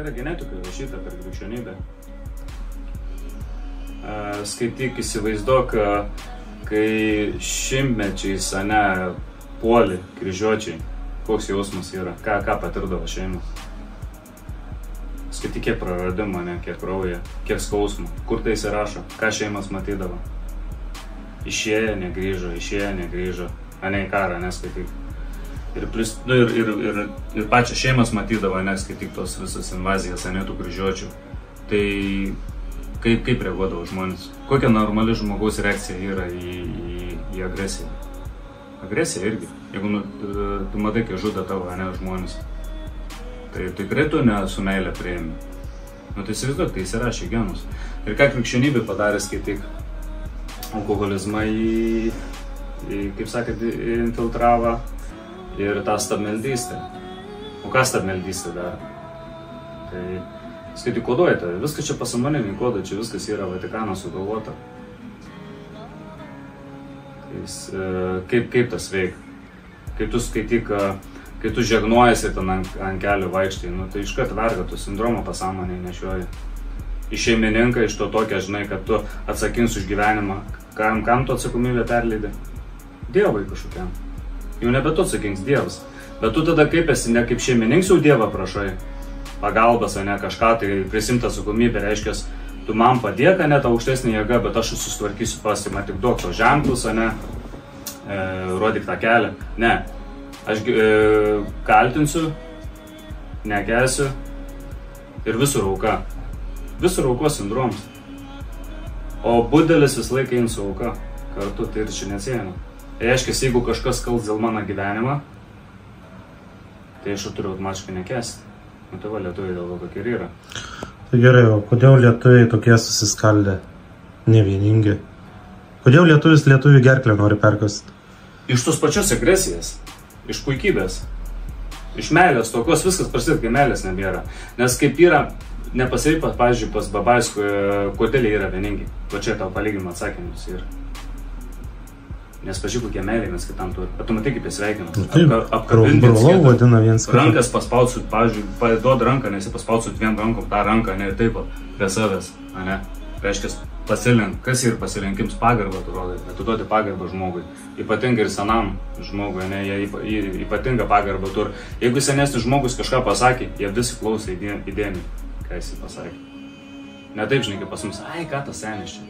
Tai yra genetika rašyta per krikščionybę. Skaityk, įsivaizduok, kai šimtmečiais, puoli kryžiuočiai, koks jausmas yra, ką patirdavo šeimos. Skaityk, kiek praradimo, kiek kraujo, kiek skausmo, kur tai įsirašo, ką šeimas matydavo. Išėjo, negrįžo, į karą, neskaityk. Ir pačią šeimas matydavo, neskaityk tos visas invazijas, tų kryžiuočių. Tai kaip reaguodavo žmonės? Kokia normali žmogaus reakcija yra į agresiją? Agresija irgi. Jeigu tu matai, kai žudo tavo, žmonės, tai tikrai tu ne su meilė priėmi. Tai įsivaizduok, tai įsirašė genus. Ir ką krikščionybė padarė, skaityk, alkoholizmą kaip sakėt, infiltravo ir tą stabmeldystę. O ką stabmeldystė daro? Tai skaityk, koduojate, viskas čia pasąmoniniai kodai, čia viskas yra Vatikano sugalvota. Kaip tas veikia? Kaip tu skaityk, kai tu žegnuojasi ten ant kelių vaikštai, tai iškart verga, tu sindromo pasąmonėje nešioji. Iš šeimininką, iš to tokia, žinai, kad tu atsakins už gyvenimą. Kam tu atsakomybę perleidai? Dievui kažkokiam. Jau nebe tu atsakins, Dievas. Bet tu tada kaip esi, ne kaip šeimininks jau Dievą prašai. Pagalbas, kažką, tai prisimti atsakomybę, reiškia, tu man padėk, ta aukštesnė jėga, bet aš susitvarkysiu pats, man tik duok to ženklus, rodyk tą kelią. Ne, aš kaltinsiu, nekesiu ir visur auka. Visur aukos sindromas. O budelis vis laiką eina su auka kartu, tai ir čia neatsiejama. Reiškia, jeigu kažkas kals dėl mano gyvenimą, tai aš turiu automatiškai nekesti. Tai va, lietuviai dėl to tokie ir yra. Tai gerai, o kodėl lietuviai tokie susiskaldę, nevieningi? Kodėl lietuvių gerklę nori perkasti? Iš tos pačios agresijas, iš puikybės, iš meilės, tokios viskas prasideda, kai meilės nebėra. Nes kaip yra, nepasiripas, pavyzdžiui, pas Babaiskų, kodėl jie yra vieningi. Va čia tau palyginimo atsakymus yra. Nes pažiūrėk, kokie meiliai mes kitam turi. Bet tu matai, kaip jie sveikinas. Brolau vadina viens kitą. Rankas paspaudsut, pavyzdžiui, paduod ranką, nes jie paspaudsut vien rankom tą ranką, ne taip prie savęs. Reiškia, pasilink. Kas ir pasilinkims pagarbą tu rodai? Tu duodi pagarbą žmogui. Ypatingai ir senam žmogui, jie ypatingą pagarbą turi. Jeigu senesnis žmogus kažką pasakė, jie visi klausė įdėmiai, ką jis pasakė. Ne taip, žinai, kaip pas mus, ką tas senis čia.